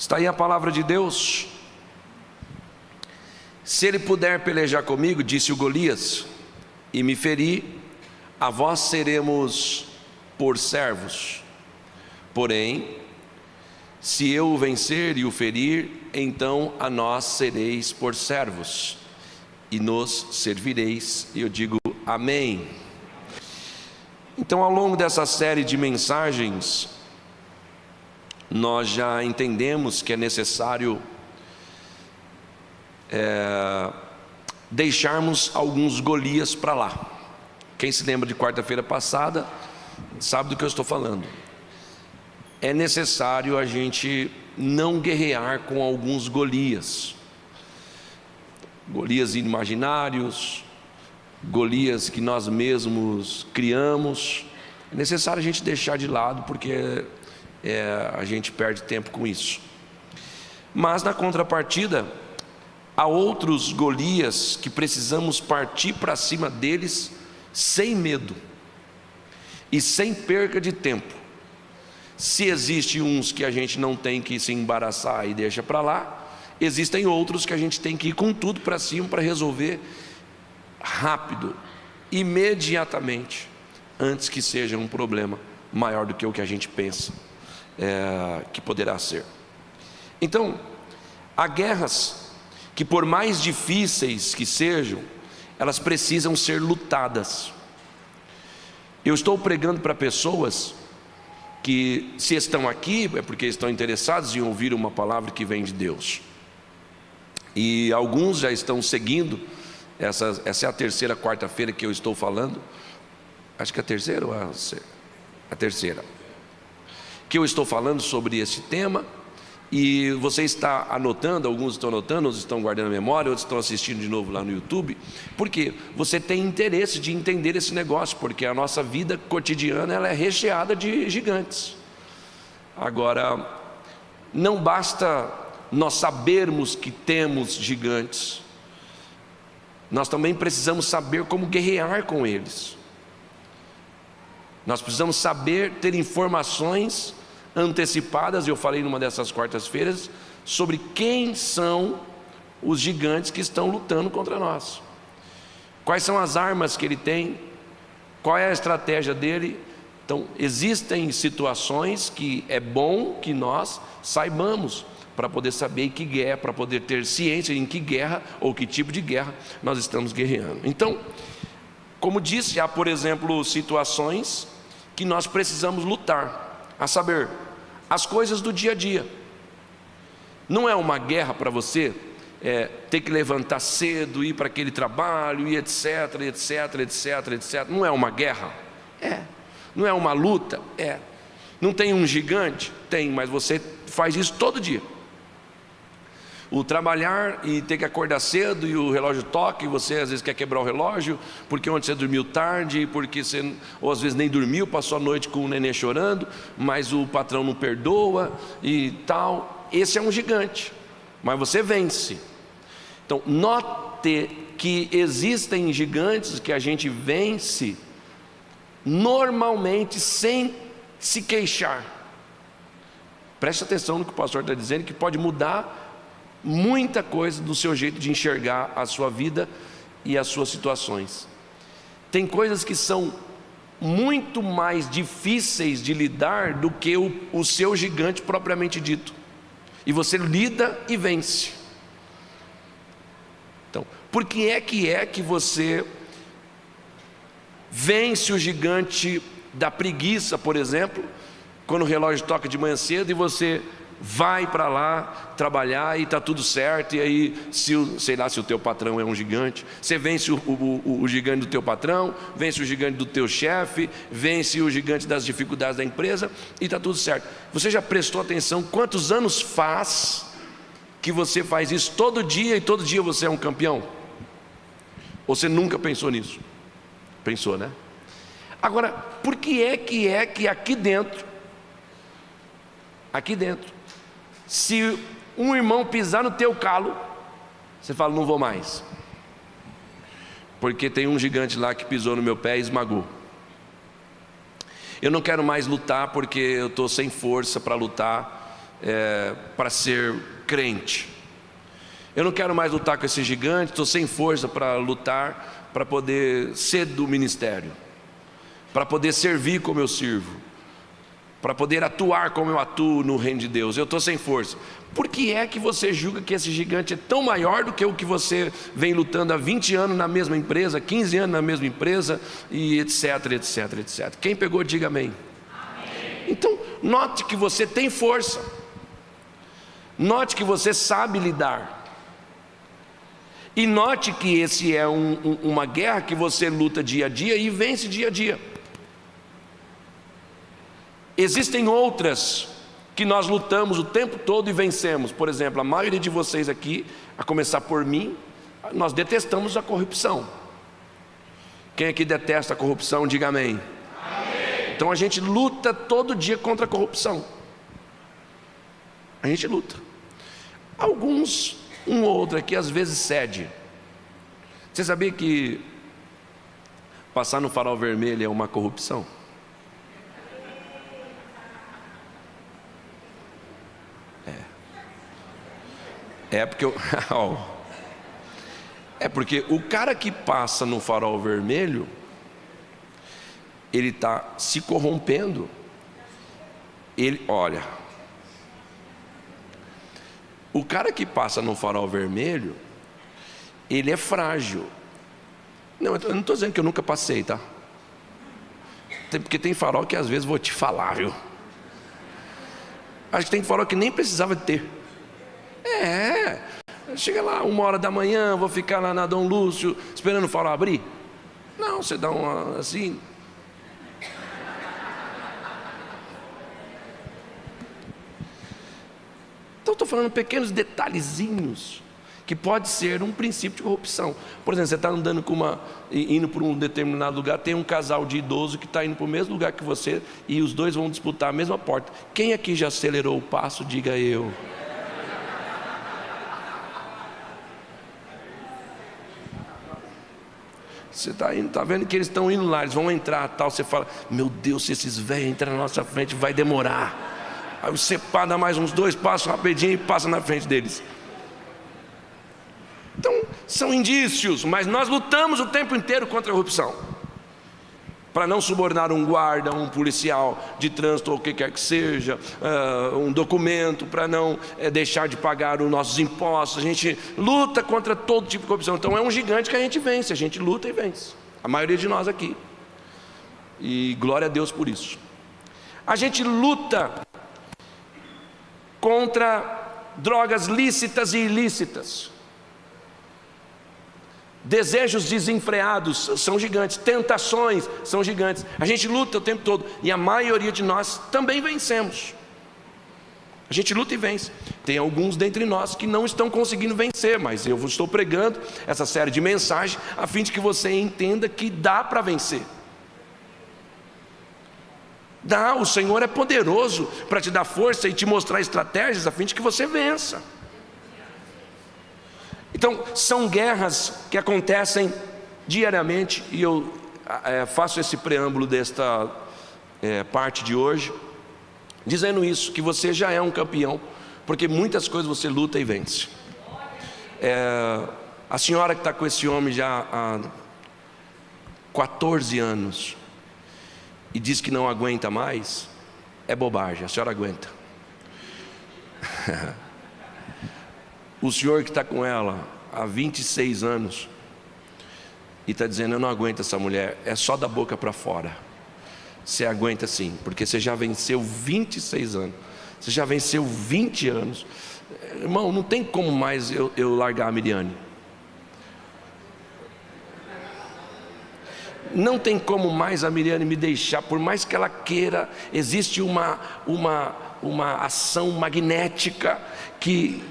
Está aí a palavra de Deus. Se ele puder pelejar comigo, disse o Golias, e me ferir, a vós seremos por servos. Porém, se eu o vencer e o ferir, então a nós sereis por servos, e nos servireis. E eu digo amém. Então, ao longo dessa série de mensagens, nós já entendemos que é necessário deixarmos alguns Golias para lá. Quem se lembra de quarta-feira passada sabe do que eu estou falando. É necessário a gente não guerrear com alguns Golias, Golias imaginários, Golias que nós mesmos criamos. É necessário a gente deixar de lado, porque a gente perde tempo com isso. Mas na contrapartida, há outros Golias que precisamos partir para cima deles sem medo e sem perca de tempo. Se existem uns que a gente não tem que se embaraçar e deixa para lá, existem outros que a gente tem que ir com tudo para cima para resolver rápido, imediatamente, antes que seja um problema maior do que o que a gente pensa que poderá ser. Então, há guerras que, por mais difíceis que sejam, elas precisam ser lutadas. Eu estou pregando para pessoas que, se estão aqui, é porque estão interessados em ouvir uma palavra que vem de Deus. E alguns já estão seguindo, essa é a terceira quarta-feira que eu estou falando, acho que é a terceira ou a terceira, que eu estou falando sobre esse tema. E você está anotando, alguns estão anotando, outros estão guardando a memória, outros estão assistindo de novo lá no YouTube, porque você tem interesse de entender esse negócio, porque a nossa vida cotidiana ela é recheada de gigantes. Agora, não basta nós sabermos que temos gigantes, nós também precisamos saber como guerrear com eles. Nós precisamos saber ter informações antecipadas. Eu falei numa dessas quartas-feiras sobre quem são os gigantes que estão lutando contra nós, quais são as armas que ele tem, qual é a estratégia dele. Então, existem situações que é bom que nós saibamos, para poder saber em que guerra, para poder ter ciência em que guerra ou que tipo de guerra nós estamos guerreando. Então, como disse, há, por exemplo, situações que nós precisamos lutar, a saber, as coisas do dia a dia. Não é uma guerra para você ter que levantar cedo, ir para aquele trabalho, e etc, etc, etc, etc. Não é uma guerra? Não é uma luta? Não tem um gigante? Tem, mas você faz isso todo dia. O trabalhar e ter que acordar cedo e o relógio toca e você às vezes quer quebrar o relógio porque ontem você dormiu tarde, porque você, ou às vezes nem dormiu, passou a noite com o neném chorando, mas o patrão não perdoa e tal. Esse é um gigante, mas você vence. Então, note que existem gigantes que a gente vence normalmente sem se queixar. Preste atenção no que o pastor está dizendo, que pode mudar muita coisa do seu jeito de enxergar a sua vida e as suas situações. Tem coisas que são muito mais difíceis de lidar do que o seu gigante propriamente dito, e você lida e vence. Então, por que é que você vence o gigante da preguiça, por exemplo, quando o relógio toca de manhã cedo e você vai para lá trabalhar e está tudo certo, e aí, sei lá, se o teu patrão é um gigante, você vence o gigante do teu patrão, vence o gigante do teu chefe, vence o gigante das dificuldades da empresa, e está tudo certo. Você já prestou atenção quantos anos faz que você faz isso todo dia, e todo dia você é um campeão? Ou você nunca pensou nisso? Pensou, né? Agora, por que é que aqui dentro, se um irmão pisar no teu calo, você fala, não vou mais, porque tem um gigante lá que pisou no meu pé e esmagou. Eu não quero mais lutar porque eu estou sem força para lutar, para ser crente. Eu não quero mais lutar com esse gigante, estou sem força para lutar, para poder ser do ministério, para poder servir como eu sirvo, para poder atuar como eu atuo no reino de Deus. Eu estou sem força. Por que é que você julga que esse gigante é tão maior do que o que você vem lutando há 20 anos na mesma empresa, 15 anos na mesma empresa, e etc, etc, etc? Quem pegou, diga amém. Amém. Então, note que você tem força, note que você sabe lidar, e note que esse é uma guerra que você luta dia a dia e vence dia a dia. Existem outras que nós lutamos o tempo todo e vencemos. Por exemplo, a maioria de vocês aqui, a começar por mim, nós detestamos a corrupção. Quem aqui detesta a corrupção, diga amém. Amém. Então a gente luta todo dia contra a corrupção. A gente luta. Alguns, um ou outro aqui, às vezes cede. Você sabia que passar no farol vermelho é uma corrupção? Porque o cara que passa no farol vermelho, ele está se corrompendo. O cara que passa no farol vermelho, ele é frágil. Não, eu não estou dizendo que eu nunca passei, tá? Porque tem farol que às vezes vou te falar, viu? Acho que tem farol que nem precisava de ter. Chega lá 1h da manhã, vou ficar lá na Dom Lúcio esperando o farol abrir. Não, você dá uma assim. Então estou falando pequenos detalhezinhos que pode ser um princípio de corrupção. Por exemplo, você está andando indo para um determinado lugar, tem um casal de idoso que está indo para o mesmo lugar que você e os dois vão disputar a mesma porta. Quem aqui já acelerou o passo, diga eu. Você está vendo que eles estão indo lá, eles vão entrar tal, você fala, meu Deus, se esses velhos entrarem na nossa frente vai demorar. Aí você dá mais uns 2 passos rapidinho e passa na frente deles. Então, são indícios, mas nós lutamos o tempo inteiro contra a corrupção. Para não subornar um guarda, um policial de trânsito ou o que quer que seja, um documento, para não deixar de pagar os nossos impostos. A gente luta contra todo tipo de corrupção. Então é um gigante que a gente vence, a gente luta e vence. A maioria de nós aqui. E glória a Deus por isso. A gente luta contra drogas lícitas e ilícitas. Desejos desenfreados são gigantes, tentações são gigantes. A gente luta o tempo todo e a maioria de nós também vencemos. A gente luta e vence. Tem alguns dentre nós que não estão conseguindo vencer, mas eu estou pregando essa série de mensagens a fim de que você entenda que dá para vencer. Dá, o Senhor é poderoso para te dar força e te mostrar estratégias a fim de que você vença. Então, são guerras que acontecem diariamente, e eu faço esse preâmbulo desta parte de hoje, dizendo isso, que você já é um campeão, porque muitas coisas você luta e vence. A senhora que está com esse homem já há 14 anos, e diz que não aguenta mais, é bobagem, a senhora aguenta. O senhor que está com ela há 26 anos e está dizendo, eu não aguento essa mulher, é só da boca para fora. Você aguenta sim, porque você já venceu 26 anos, você já venceu 20 anos. Irmão, não tem como mais eu largar a Miriane. Não tem como mais a Miriane me deixar, por mais que ela queira. Existe uma ação magnética que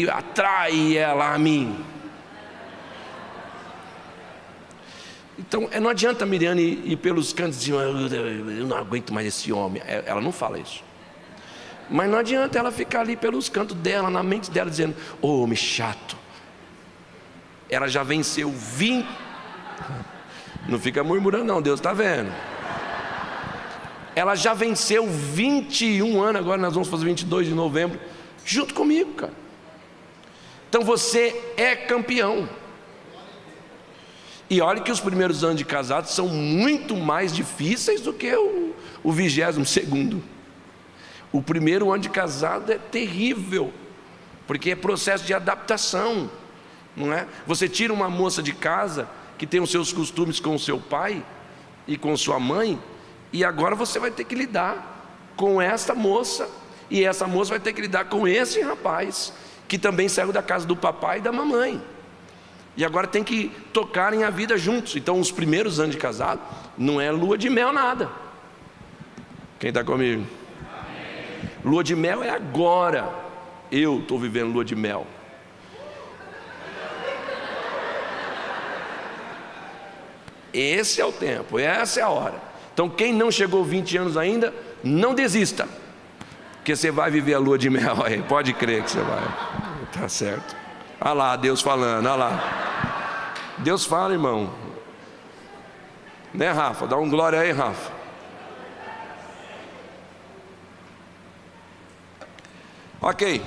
atrai ela a mim. Então não adianta a Miriane ir pelos cantos e dizer, eu não aguento mais esse homem. Ela não fala isso. Mas não adianta ela ficar ali pelos cantos dela, na mente dela, dizendo, ô homem chato. Ela já venceu 20. Não fica murmurando não, Deus está vendo. ela já venceu 21 anos, agora nós vamos fazer 22 de novembro, junto comigo, cara. Então você é campeão. E olha que os primeiros anos de casado são muito mais difíceis do que o 22º. O primeiro ano de casado é terrível, porque é processo de adaptação, não é? Você tira uma moça de casa que tem os seus costumes com o seu pai e com sua mãe, e agora você vai ter que lidar com essa moça, e essa moça vai ter que lidar com esse rapaz, que também saiu da casa do papai e da mamãe, e agora tem que tocarem a vida juntos. Então os primeiros anos de casado não é lua de mel nada. Quem está comigo? Lua de mel é agora. Eu estou vivendo lua de mel. Esse é o tempo, essa é a hora. Então quem não chegou 20 anos ainda, não desista, porque você vai viver a lua de mel aí, pode crer que você vai. Tá certo. Olha lá, Deus falando, olha lá. Deus fala, irmão. Né, Rafa? Dá um glória aí, Rafa. Ok.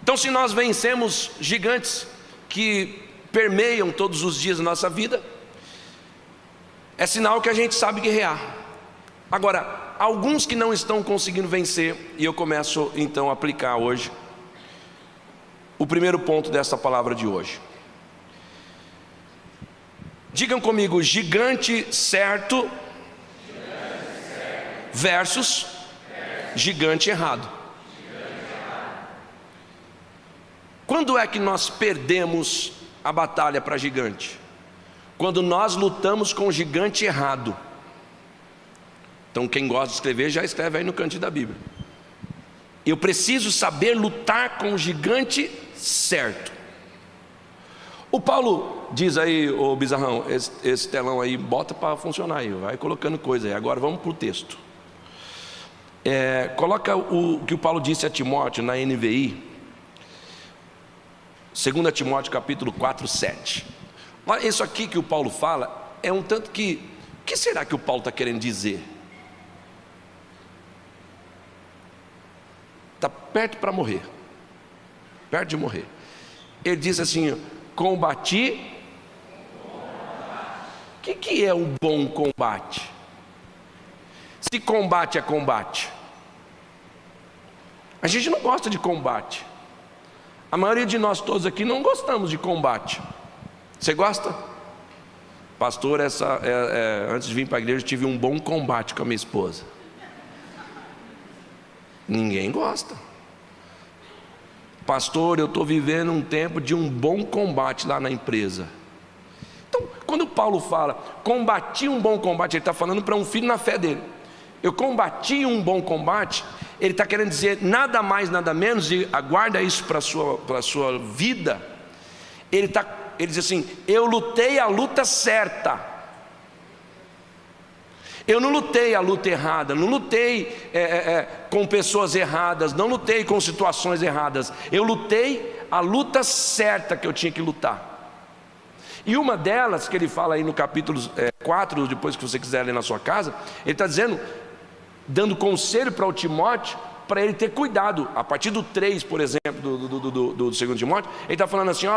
Então, se nós vencemos gigantes que permeiam todos os dias da nossa vida, é sinal que a gente sabe guerrear. Agora, alguns que não estão conseguindo vencer, e eu começo então a aplicar hoje o primeiro ponto dessa palavra de hoje. Digam comigo: gigante certo versus gigante errado. Quando é que nós perdemos a batalha para gigante? Quando nós lutamos com o gigante errado. Então quem gosta de escrever, já escreve aí no cantinho da Bíblia. Eu preciso saber lutar com o gigante certo. O Paulo diz aí, ô Bizarrão, esse telão aí, bota para funcionar aí, vai colocando coisa aí. Agora vamos para o texto. Coloca o que o Paulo disse a Timóteo na NVI, 2 Timóteo capítulo 4, 7. Olha, isso aqui que o Paulo fala é um tanto que... O que será que o Paulo está querendo dizer? Está perto para morrer. Perto de morrer. Ele diz assim: combati. O que é um bom combate? Se combate é combate. A gente não gosta de combate. A maioria de nós todos aqui não gostamos de combate. Você gosta? Pastor, antes de vir para a igreja eu tive um bom combate com a minha esposa. Ninguém gosta. Pastor, eu estou vivendo um tempo de um bom combate lá na empresa. Então, quando Paulo fala combati um bom combate, ele está falando para um filho na fé dele. Eu combati um bom combate, ele está querendo dizer nada mais, nada menos, e aguarda isso para a sua vida. Ele diz assim: eu lutei a luta certa. Eu não lutei a luta errada, não lutei com pessoas erradas, não lutei com situações erradas. Eu lutei a luta certa que eu tinha que lutar. E uma delas, que ele fala aí no capítulo 4, depois que você quiser ler na sua casa, ele está dizendo, dando conselho para o Timóteo, para ele ter cuidado. A partir do 3, por exemplo, do 2 Timóteo, ele está falando assim: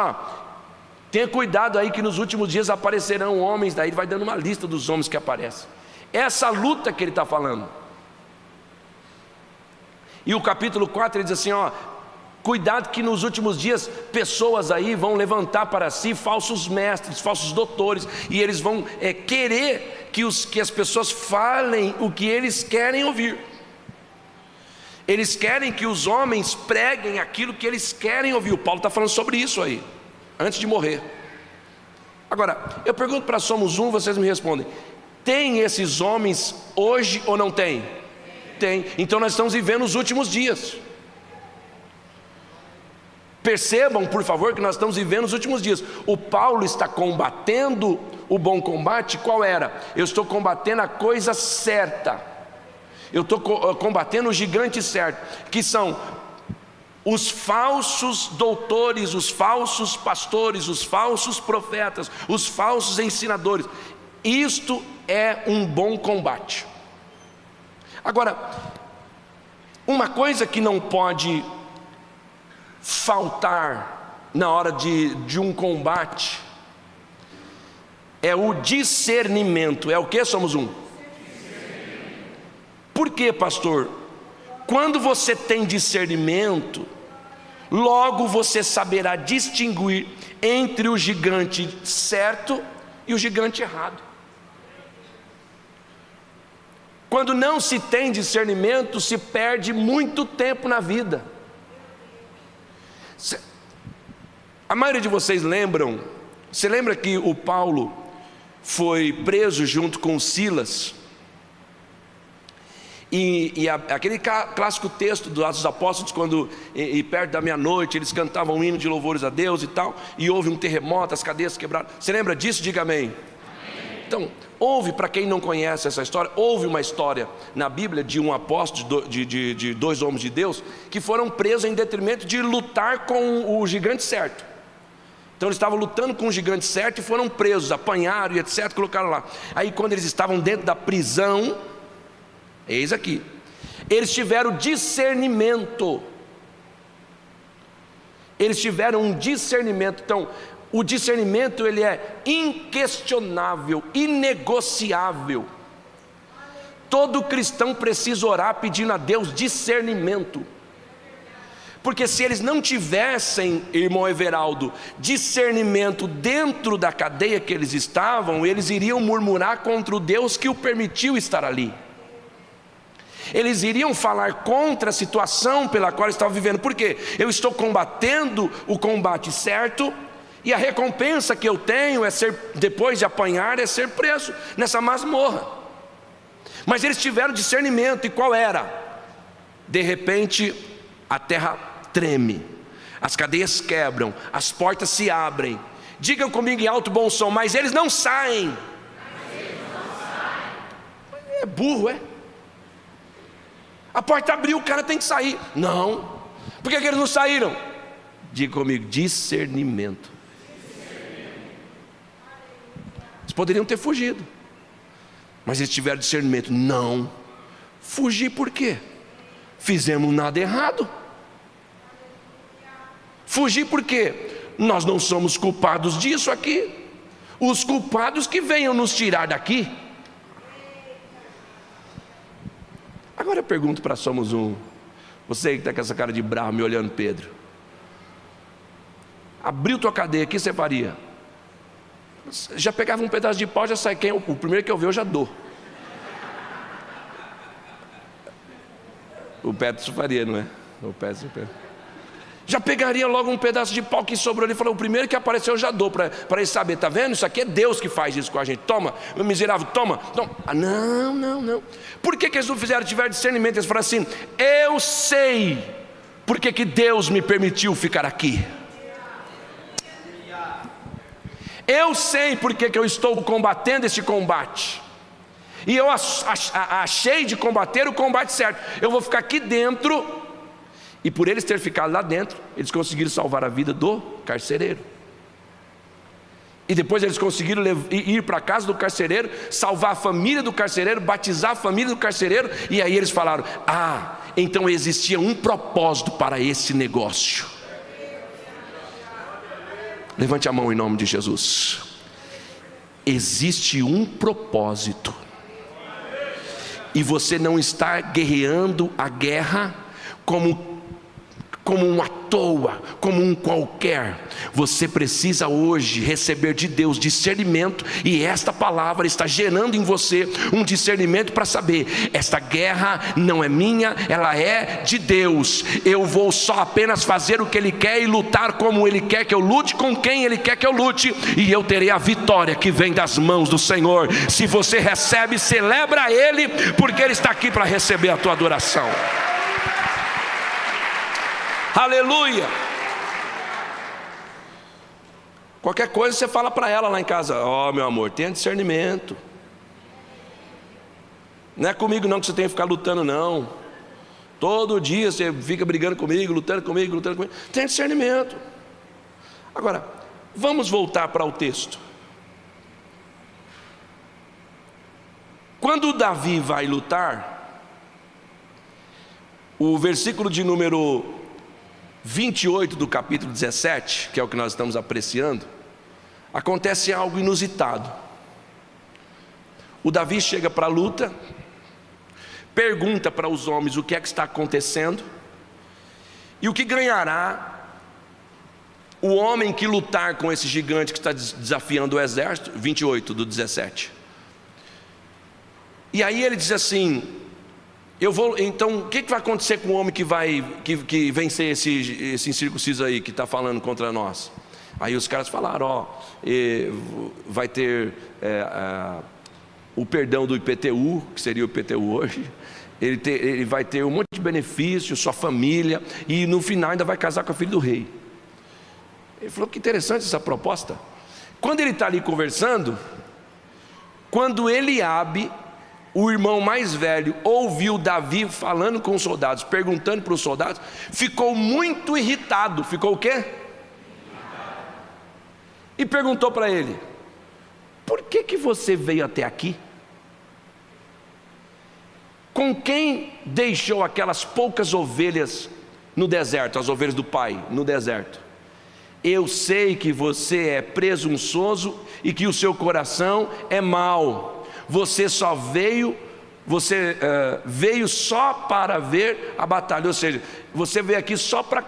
tenha cuidado aí que nos últimos dias aparecerão homens. Daí ele vai dando uma lista dos homens que aparecem. Essa luta que ele está falando. E o capítulo 4 ele diz assim: cuidado que nos últimos dias pessoas aí vão levantar para si falsos mestres, falsos doutores, e eles vão querer que as pessoas falem o que eles querem ouvir. Eles querem que os homens preguem aquilo que eles querem ouvir. O Paulo está falando sobre isso aí, antes de morrer. Agora, eu pergunto para Somos Um, vocês me respondem: tem esses homens hoje ou não tem? Tem. Então nós estamos vivendo os últimos dias. Percebam, por favor, que nós estamos vivendo os últimos dias. O Paulo está combatendo o bom combate. Qual era? Eu estou combatendo a coisa certa. Eu estou combatendo o gigante certo, que são os falsos doutores, os falsos pastores, os falsos profetas, os falsos ensinadores. Isto é um bom combate. Agora, uma coisa que não pode faltar na hora de um combate é o discernimento. É o que? Somos um. Por quê, pastor? Quando você tem discernimento, logo você saberá distinguir entre o gigante certo e o gigante errado. Quando não se tem discernimento, se perde muito tempo na vida. A maioria de vocês lembram, você lembra que o Paulo foi preso junto com Silas? E aquele clássico texto dos Atos dos Apóstolos, quando perto da meia-noite eles cantavam um hino de louvores a Deus e tal, e houve um terremoto, as cadeias quebraram. Você lembra disso? Diga amém. Então, houve, para quem não conhece essa história, houve uma história na Bíblia de um apóstolo, de dois homens de Deus, que foram presos em detrimento de lutar com o gigante certo. Então eles estavam lutando com o gigante certo e foram presos, apanharam e etc, colocaram lá. Aí quando eles estavam dentro da prisão, eis aqui, eles tiveram discernimento. Eles tiveram um discernimento. Então, o discernimento ele é inquestionável, inegociável. Todo cristão precisa orar pedindo a Deus discernimento. Porque se eles não tivessem, irmão Everaldo, discernimento dentro da cadeia que eles estavam, eles iriam murmurar contra o Deus que o permitiu estar ali. Eles iriam falar contra a situação pela qual estavam vivendo. Por quê? Eu estou combatendo o combate certo, e a recompensa que eu tenho é ser, depois de apanhar, é ser preso nessa masmorra. Mas eles tiveram discernimento, e qual era? De repente a terra treme, as cadeias quebram, as portas se abrem. Digam comigo em alto bom som, mas eles não saem. É burro, é? A porta abriu, o cara tem que sair. Não. Por que eles não saíram? Diga comigo, discernimento. Eles poderiam ter fugido, mas eles tiveram discernimento. Não. Fugir por quê? Fizemos nada errado. Fugir por quê? Nós não somos culpados disso aqui. Os culpados que venham nos tirar daqui. Agora eu pergunto para Somos Um, você que está com essa cara de bravo me olhando, Pedro, abriu tua cadeia, o que você faria? Já pegava um pedaço de pau, já sai, o primeiro que eu ver eu já dou. O Pedro faria, não é? O Pedro. Já pegaria logo um pedaço de pau que sobrou ali e falou, o primeiro que apareceu eu já dou, para ele saber, está vendo? Isso aqui é Deus que faz isso com a gente. Toma, meu miserável, toma. Não. Por que eles não fizeram, tiveram discernimento? Eles falaram assim, eu sei porque que Deus me permitiu ficar aqui. Eu sei porque que eu estou combatendo esse combate. E eu achei de combater o combate certo. Eu vou ficar aqui dentro. E por eles terem ficado lá dentro, eles conseguiram salvar a vida do carcereiro. E depois eles conseguiram ir para a casa do carcereiro, salvar a família do carcereiro, batizar a família do carcereiro. E aí eles falaram, então existia um propósito para esse negócio. Levante a mão em nome de Jesus. Existe um propósito. E você não está guerreando a guerra como um à toa, como um qualquer. Você precisa hoje receber de Deus discernimento, e esta palavra está gerando em você um discernimento para saber, esta guerra não é minha, ela é de Deus. Eu vou só apenas fazer o que Ele quer e lutar como Ele quer que eu lute, com quem Ele quer que eu lute, e eu terei a vitória que vem das mãos do Senhor. Se você recebe, celebra Ele, porque Ele está aqui para receber a tua adoração. Aleluia. Qualquer coisa você fala para ela lá em casa, meu amor, tenha discernimento. Não é comigo não que você tem que ficar lutando não. Todo dia você fica brigando comigo, lutando comigo. Tenha discernimento. Agora, vamos voltar para o texto. Quando Davi vai lutar, O versículo de número 28 do capítulo 17, que é o que nós estamos apreciando, acontece algo inusitado. O Davi chega para a luta, pergunta para os homens o que é que está acontecendo e o que ganhará o homem que lutar com esse gigante que está desafiando o exército. 28 do 17. E aí ele diz assim: então o que vai acontecer com o homem que vencer esse incircunciso aí que está falando contra nós? Aí os caras falaram: vai ter o perdão do IPTU, que seria o IPTU hoje. Ele vai ter um monte de benefício, sua família, e no final ainda vai casar com a filha do rei. Ele falou: que interessante essa proposta. Quando ele está ali conversando, quando Eliabe, o irmão mais velho, ouviu Davi falando com os soldados, perguntando para os soldados, ficou muito irritado. Ficou o quê? E perguntou para ele: por que você veio até aqui? Com quem deixou aquelas poucas ovelhas no deserto, as ovelhas do pai no deserto? Eu sei que você é presunçoso e que o seu coração é mau. Você veio só para ver a batalha, ou seja, você veio aqui só para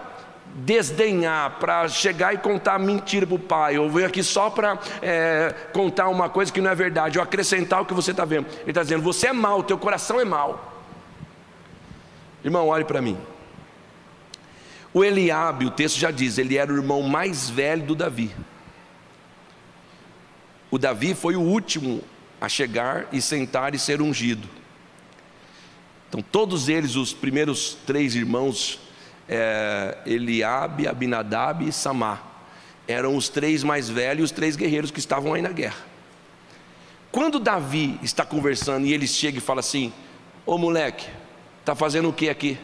desdenhar, para chegar e contar mentira para o pai, ou veio aqui só para contar uma coisa que não é verdade, ou acrescentar o que você está vendo. Ele está dizendo: você é mau, teu coração é mau. Irmão, olhe para mim. O Eliabe, o texto já diz, ele era o irmão mais velho do Davi. O Davi foi o último a chegar e sentar e ser ungido. Então todos eles, os primeiros 3 irmãos, Eliabe, Abinadab e Samá, eram os 3 mais velhos, os 3 guerreiros que estavam aí na guerra. Quando Davi está conversando e ele chega e fala assim: ô moleque, está fazendo o que aqui?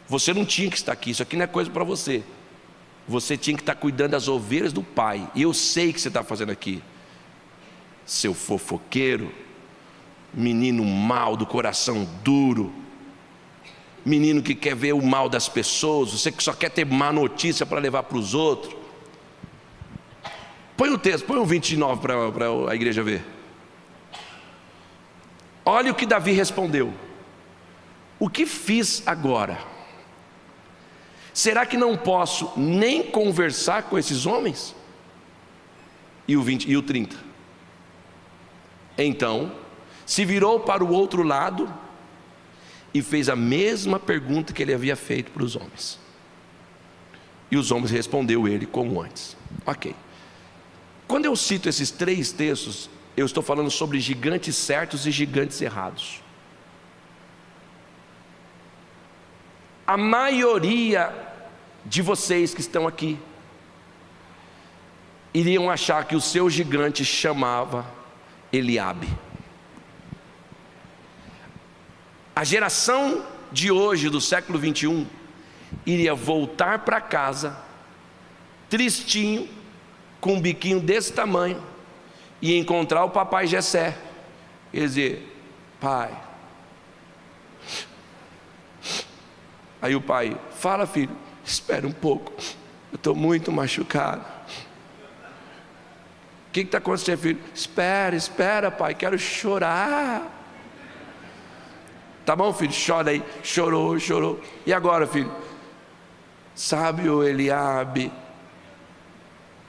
Você não tinha que estar aqui, isso aqui não é coisa para você. Você tinha que estar cuidando das ovelhas do pai, e eu sei que você está fazendo aqui. Seu fofoqueiro, menino mau, do coração duro, menino que quer ver o mal das pessoas, você que só quer ter má notícia para levar para os outros. Põe o texto, põe o 29 para a igreja ver. Olha o que Davi respondeu: o que fiz agora? Será que não posso nem conversar com esses homens? E o 30. Então se virou para o outro lado e fez a mesma pergunta que ele havia feito para os homens. E os homens respondeu ele como antes. Ok. Quando eu cito esses 3 textos, eu estou falando sobre gigantes certos e gigantes errados. A maioria de vocês que estão aqui iriam achar que o seu gigante chamava Eliabe. A geração de hoje, do século 21, iria voltar para casa tristinho, com um biquinho desse tamanho, e encontrar o papai Jessé e dizer: pai. Aí o pai: fala, filho. Espera um pouco, eu estou muito machucado. O que está acontecendo, filho? Espera, pai, quero chorar. Tá bom, filho, chora aí. Chorou. E agora, filho? Sabe o Eliabe?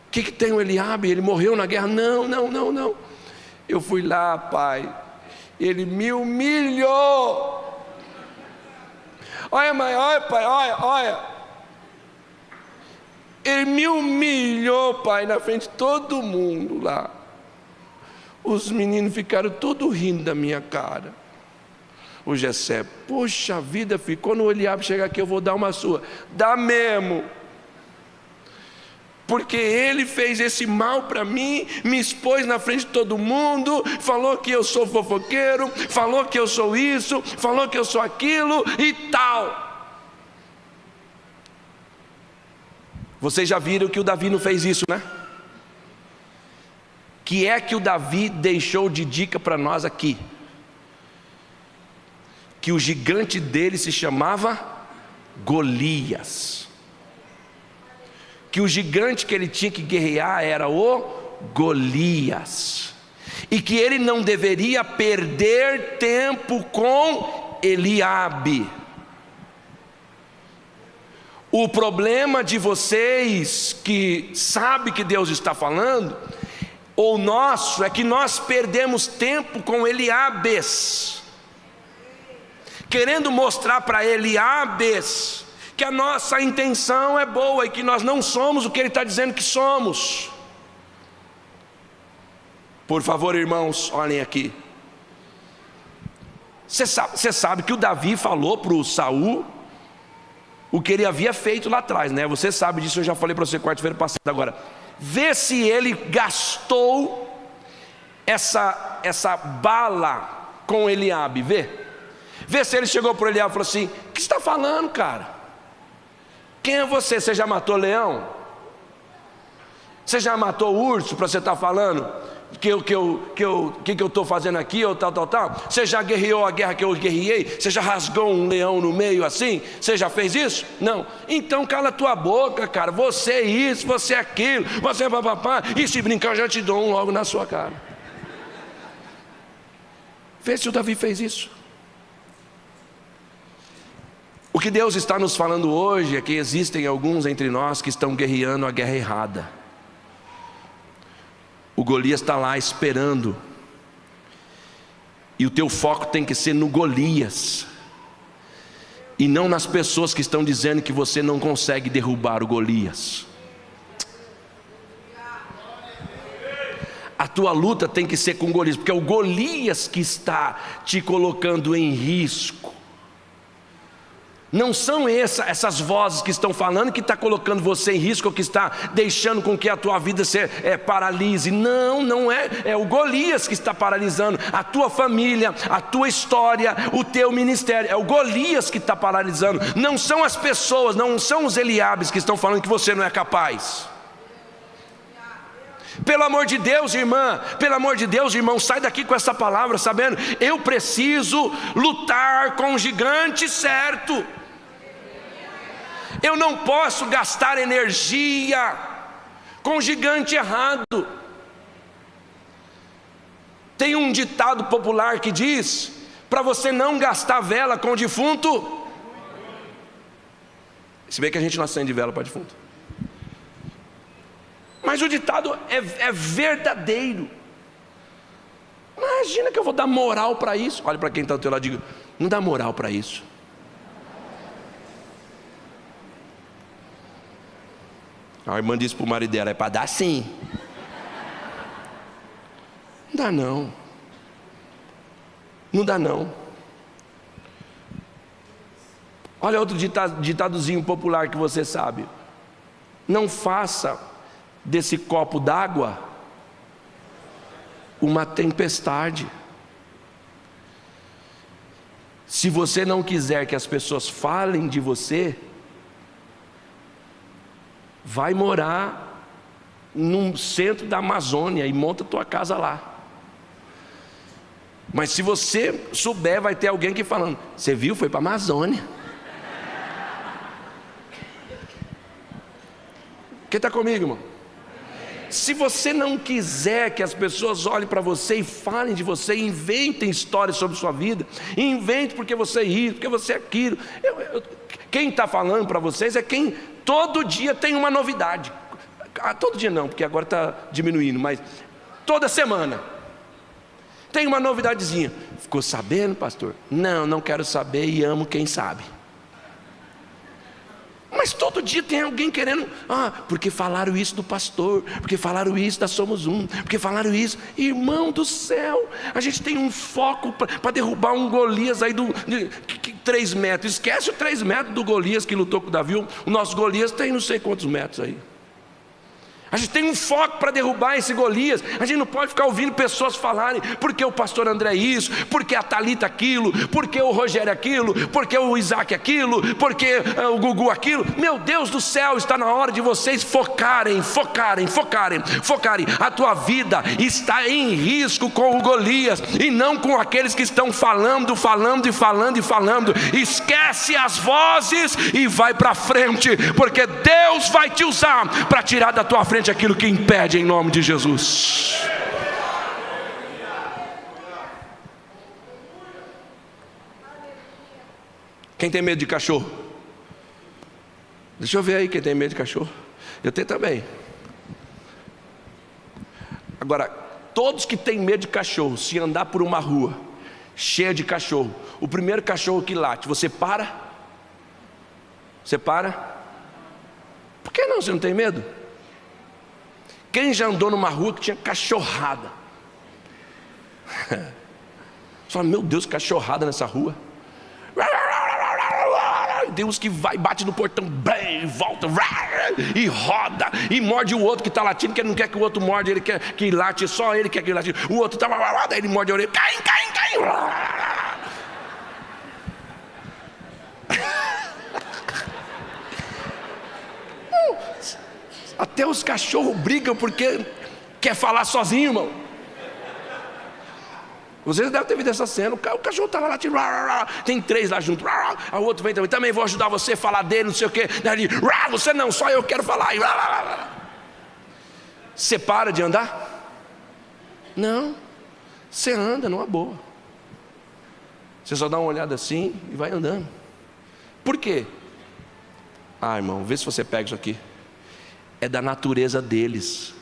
O que tem o Eliabe? Ele morreu na guerra? Não. Eu fui lá, pai, ele me humilhou. Olha, mãe, olha, pai, olha. Ele me humilhou, pai, na frente de todo mundo lá. Os meninos ficaram todos rindo da minha cara. O Jessé: poxa vida, filho, quando o Eliabe chegar aqui eu vou dar uma sua. Dá mesmo. Porque ele fez esse mal para mim, me expôs na frente de todo mundo, falou que eu sou fofoqueiro, falou que eu sou isso, falou que eu sou aquilo e tal. Vocês já viram que o Davi não fez isso, né? Que é que o Davi deixou de dica para nós aqui? que o gigante dele se chamava Golias, que o gigante que ele tinha que guerrear era o Golias, e que ele não deveria perder tempo com Eliabe. O problema de vocês que sabem que Deus está falando, ou nosso, é que nós perdemos tempo com Eliabes, querendo mostrar para Eliabes que a nossa intenção é boa e que nós não somos o que ele está dizendo que somos. Por favor, irmãos, olhem aqui. Você sabe que o Davi falou para o Saul o que ele havia feito lá atrás, né? Você sabe disso, eu já falei para você quarta-feira passada. Agora, vê se ele gastou essa bala com Eliabe, vê se ele chegou para Eliabe e falou assim: o que você está falando, cara? Quem é você? Você já matou leão? Você já matou urso para você estar falando que eu estou fazendo aqui, ou tal? Você já guerreou a guerra que eu guerreei? Você já rasgou um leão no meio assim? Você já fez isso? Não. Então cala tua boca, cara. Você é isso, você é aquilo, você é papapá. E se brincar, eu já te dou um logo na sua cara. Vê se o Davi fez isso. O que Deus está nos falando hoje é que existem alguns entre nós que estão guerreando a guerra errada. O Golias está lá esperando, e o teu foco tem que ser no Golias, e não nas pessoas que estão dizendo que você não consegue derrubar o Golias. A tua luta tem que ser com o Golias, porque é o Golias que está te colocando em risco. Não são essas vozes que estão falando que está colocando você em risco, ou que está deixando com que a tua vida se paralise. Não é. É o Golias que está paralisando a tua família, a tua história, o teu ministério. É o Golias que está paralisando. Não são as pessoas, não são os Eliabes que estão falando que você não é capaz. Pelo amor de Deus, irmã, pelo amor de Deus, irmão, sai daqui com essa palavra sabendo: eu preciso lutar com o gigante certo. Eu não posso gastar energia com o gigante errado. Tem um ditado popular que diz: para você não gastar vela com o defunto. Se bem que a gente não acende vela para defunto, mas o ditado é verdadeiro. Imagina que eu vou dar moral para isso. Olha para quem está do teu lado e diga: não dá moral para isso. A irmã disse para o marido dela: é para dar sim. Não dá não. Não dá não. Olha outro ditadozinho popular que você sabe: não faça desse copo d'água uma tempestade. Se você não quiser que as pessoas falem de você, vai morar no centro da Amazônia e monta tua casa lá. Mas se você souber, vai ter alguém que falando: você viu, foi para a Amazônia. Quem está comigo, irmão? Se você não quiser que as pessoas olhem para você e falem de você, inventem histórias sobre sua vida, invente porque você é isso, porque você é aquilo. Quem está falando para vocês é quem todo dia tem uma novidade. Todo dia não, porque agora está diminuindo, mas toda semana tem uma novidadezinha. Ficou sabendo, pastor? Não quero saber, e amo quem sabe. Mas todo dia tem alguém querendo: porque falaram isso do pastor, porque falaram isso da Somos Um, porque falaram isso. Irmão do céu, a gente tem um foco para derrubar um Golias aí de 3 metros. Esquece o 3 metros do Golias que lutou com o Davi. O nosso Golias tem não sei quantos metros aí. A gente tem um foco para derrubar esse Golias. A gente não pode ficar ouvindo pessoas falarem porque o pastor André isso, porque a Thalita aquilo, porque o Rogério aquilo, porque o Isaac aquilo, porque o Gugu aquilo. Meu Deus do céu, está na hora de vocês focarem. A tua vida está em risco com o Golias e não com aqueles que estão falando. Esquece as vozes e vai para frente, porque Deus vai te usar para tirar da tua frente aquilo que impede, em nome de Jesus. Quem tem medo de cachorro? Deixa eu ver aí quem tem medo de cachorro. Eu tenho também. Agora, todos que têm medo de cachorro, se andar por uma rua cheia de cachorro, o primeiro cachorro que late, você para? Você para? Por que não? Você não tem medo? Quem já andou numa rua que tinha cachorrada? Você fala, meu Deus, cachorrada nessa rua. Tem uns que vai, bate no portão, e volta, e roda, e morde o outro que está latindo, que ele não quer que o outro morde, ele quer que late, só ele quer que late. O outro está, daí ele morde a orelha, cai. Até os cachorros brigam porque quer falar sozinho, irmão. Vocês devem ter visto essa cena. O cachorro estava lá, tem 3 lá junto. O outro vem também vou ajudar você a falar dele, não sei o que. Daí, você não, só eu quero falar. Você para de andar? Não, você anda numa boa. Você só dá uma olhada assim e vai andando. Por quê? Irmão, vê se você pega isso aqui. É da natureza deles.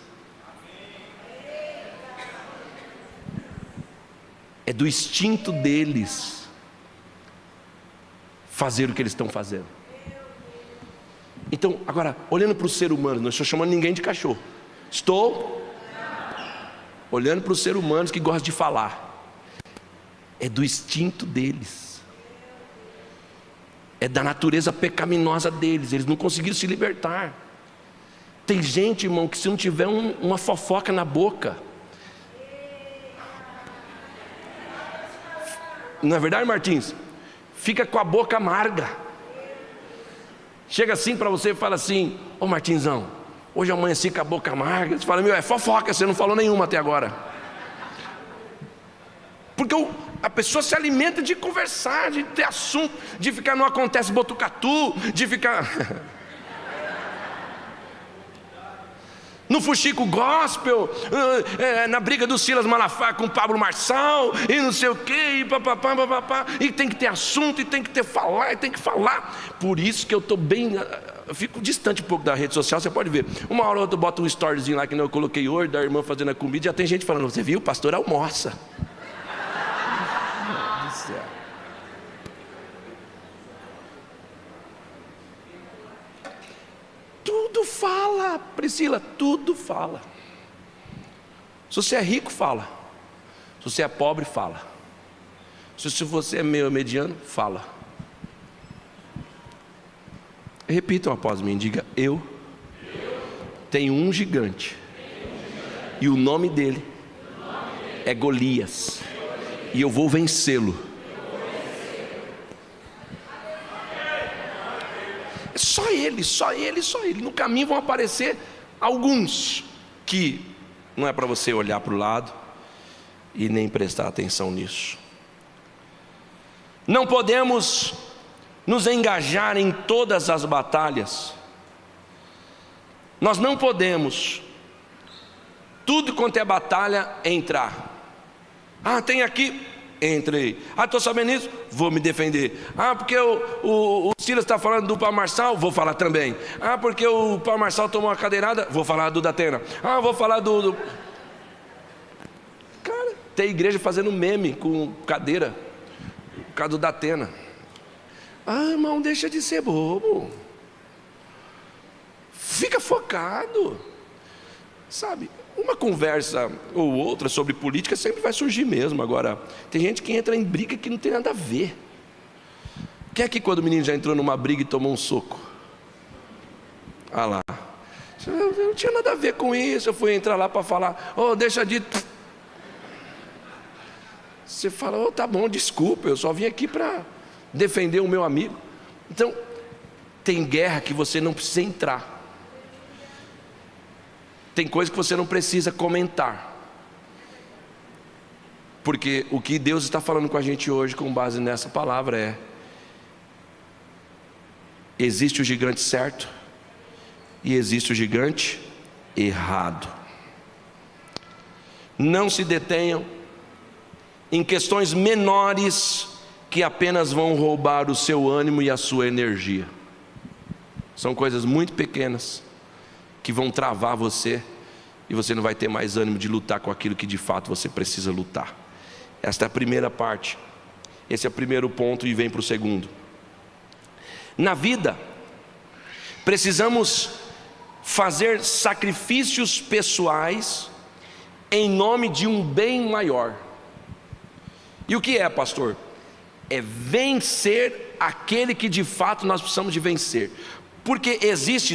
É do instinto deles fazer o que eles estão fazendo. Então, agora, olhando para o ser humano, não estou chamando ninguém de cachorro. Estou olhando para os seres humanos que gostam de falar. É do instinto deles. É da natureza pecaminosa deles. Eles não conseguiram se libertar. Tem gente, irmão, que se não tiver uma fofoca na boca, não é verdade, Martins? Fica com a boca amarga. Chega assim para você e fala assim, ô Martinzão, hoje eu amanheci com a boca amarga. Você fala, é fofoca, você não falou nenhuma até agora. Porque a pessoa se alimenta de conversar, de ter assunto, de ficar no acontece botucatu, de ficar no fuxico gospel, na briga do Silas Malafaia com o Pablo Marçal, e não sei o que, e tem que ter assunto, e tem que falar, e tem que falar. Por isso que eu estou bem, eu fico distante um pouco da rede social. Você pode ver, uma hora ou outra eu boto um storyzinho lá que eu coloquei hoje, da irmã fazendo a comida, já tem gente falando, você viu, o pastor almoça. Tudo fala, Priscila, tudo fala. Se você é rico, fala. Se você é pobre, fala. Se você é meio mediano, fala. Repitam após mim, diga, eu tenho um gigante. E o nome dele é Golias. E eu vou vencê-lo. Só ele. No caminho vão aparecer alguns que não é para você olhar para o lado e nem prestar atenção nisso. Não podemos nos engajar em todas as batalhas. Nós não podemos, tudo quanto é batalha, entrar. Tem aqui, entrei. Estou sabendo isso, vou me defender. Porque o Silas está falando do Paulo Marçal, vou falar também. Porque o Paulo Marçal tomou uma cadeirada, vou falar do Datena. Vou falar do... Cara, tem igreja fazendo meme com cadeira, por causa do Datena. Irmão, deixa de ser bobo. Fica focado. Sabe, uma conversa ou outra sobre política sempre vai surgir mesmo. Agora, tem gente que entra em briga que não tem nada a ver. Quem é que quando o menino já entrou numa briga e tomou um soco? Lá. Eu não tinha nada a ver com isso. Eu fui entrar lá para falar, deixa de... Você fala, tá bom, desculpa, eu só vim aqui para defender o meu amigo. Então, tem guerra que você não precisa entrar. Tem coisa que você não precisa comentar. Porque o que Deus está falando com a gente hoje, com base nessa palavra, é: existe o gigante certo e existe o gigante errado. Não se detenham em questões menores que apenas vão roubar o seu ânimo e a sua energia. São coisas muito pequenas que vão travar você, e você não vai ter mais ânimo de lutar com aquilo que de fato você precisa lutar. Esta é a primeira parte. Esse é o primeiro ponto, e vem para o segundo. Na vida, precisamos fazer sacrifícios pessoais em nome de um bem maior. E o que é, pastor? É vencer aquele que de fato nós precisamos de vencer. Porque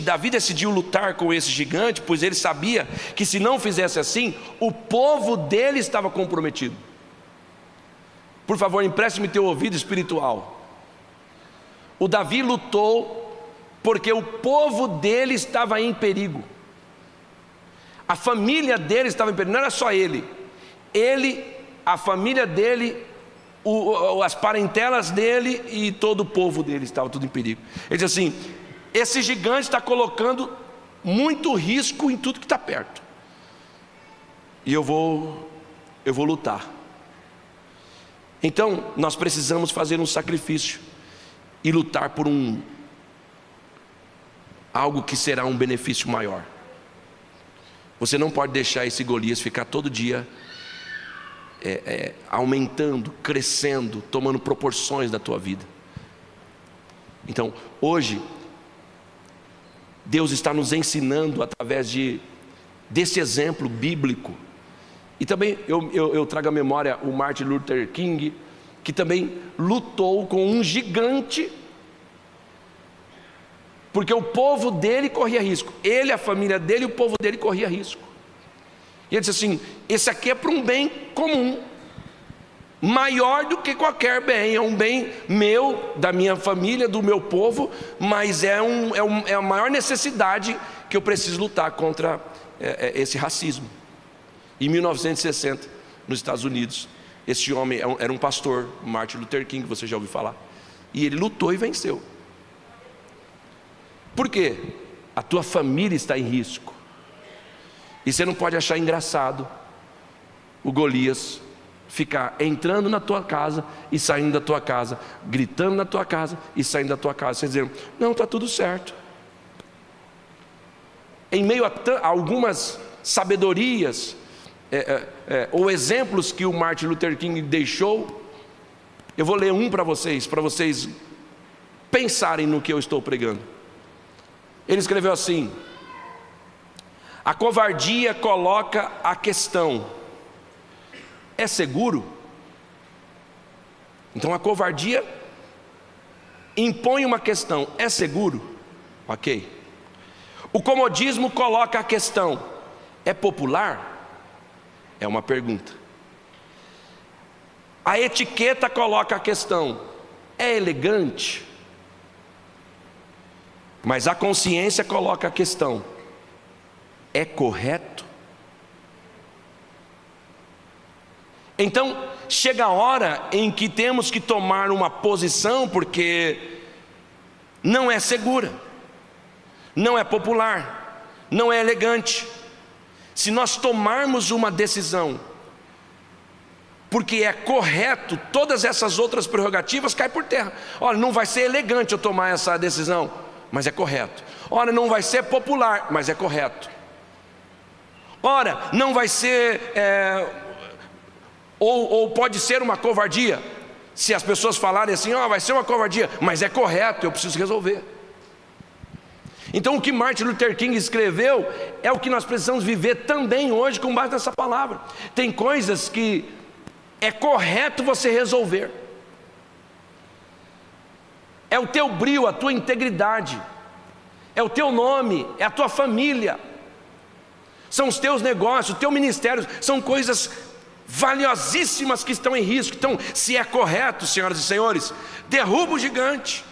Davi decidiu lutar com esse gigante, pois ele sabia que se não fizesse assim, o povo dele estava comprometido. Por favor, empreste-me teu ouvido espiritual. O Davi lutou porque o povo dele estava em perigo. A família dele estava em perigo, não era só ele. A família dele, as parentelas dele e todo o povo dele estava tudo em perigo. Ele diz assim: esse gigante está colocando muito risco em tudo que está perto, e eu vou lutar. Então nós precisamos fazer um sacrifício e lutar por algo que será um benefício maior. Você não pode deixar esse Golias ficar todo dia aumentando, crescendo, tomando proporções da tua vida. Então, hoje, Deus está nos ensinando através desse exemplo bíblico. E também eu trago à memória o Martin Luther King, que também lutou com um gigante, porque o povo dele corria risco. Ele, a família dele e o povo dele corria risco. E ele disse assim: esse aqui é para um bem comum, maior do que qualquer bem. É um bem meu, da minha família, do meu povo, mas é a maior necessidade que eu preciso lutar contra esse racismo. Em 1960, nos Estados Unidos, esse homem era um pastor, Martin Luther King, você já ouviu falar, e ele lutou e venceu. Por quê? A tua família está em risco, e você não pode achar engraçado o Golias ficar entrando na tua casa e saindo da tua casa, gritando na tua casa e saindo da tua casa, você dizendo: não, está tudo certo. Em meio a algumas sabedorias ou exemplos que o Martin Luther King deixou, eu vou ler um para vocês pensarem no que eu estou pregando. Ele escreveu assim: a covardia coloca a questão: é seguro? Então a covardia impõe uma questão: é seguro? Ok. O comodismo coloca a questão: é popular? É uma pergunta. A etiqueta coloca a questão: é elegante? Mas a consciência coloca a questão: é correto? Então chega a hora em que temos que tomar uma posição, porque não é segura, não é popular, não é elegante. Se nós tomarmos uma decisão porque é correto, todas essas outras prerrogativas caem por terra. Olha, não vai ser elegante eu tomar essa decisão, mas é correto. Ora, não vai ser popular, mas é correto. Ora, não vai ser ou pode ser uma covardia. Se as pessoas falarem assim: vai ser uma covardia, mas é correto, eu preciso resolver. Então o que Martin Luther King escreveu é o que nós precisamos viver também hoje com base nessa palavra. Tem coisas que é correto você resolver. É o teu brio, a tua integridade. é o teu nome, é a tua família, são os teus negócios, o teu ministério, são coisas valiosíssimas que estão em risco. Então, se é correto, senhoras e senhores, derruba o gigante.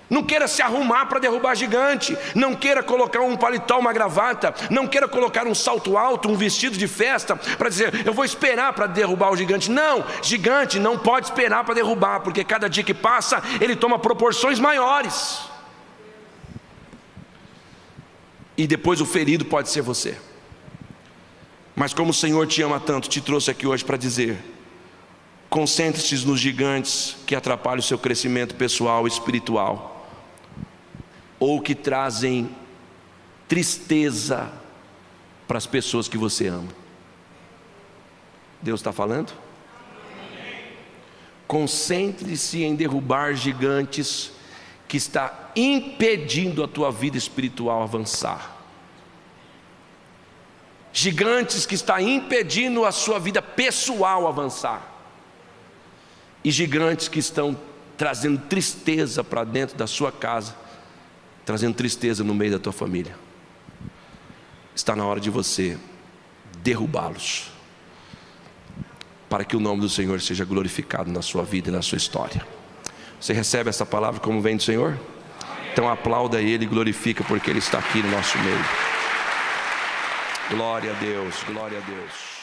Não queira se arrumar para derrubar gigante, não queira colocar um paletó, uma gravata, não queira colocar um salto alto, um vestido de festa, para dizer, eu vou esperar para derrubar o gigante. Não, gigante não pode esperar para derrubar, porque cada dia que passa, ele toma proporções maiores. E depois o ferido pode ser você. Mas como o Senhor te ama tanto, te trouxe aqui hoje para dizer, concentre-se nos gigantes que atrapalham o seu crescimento pessoal e espiritual, ou que trazem tristeza para as pessoas que você ama. Deus está falando? Concentre-se em derrubar gigantes que está impedindo a tua vida espiritual avançar. Gigantes que está impedindo a sua vida pessoal avançar. E gigantes que estão trazendo tristeza para dentro da sua casa, trazendo tristeza no meio da tua família. Está na hora de você derrubá-los, para que o nome do Senhor seja glorificado na sua vida e na sua história. Você recebe essa palavra como vem do Senhor? Então aplauda Ele e glorifica, porque Ele está aqui no nosso meio. Glória a Deus, glória a Deus.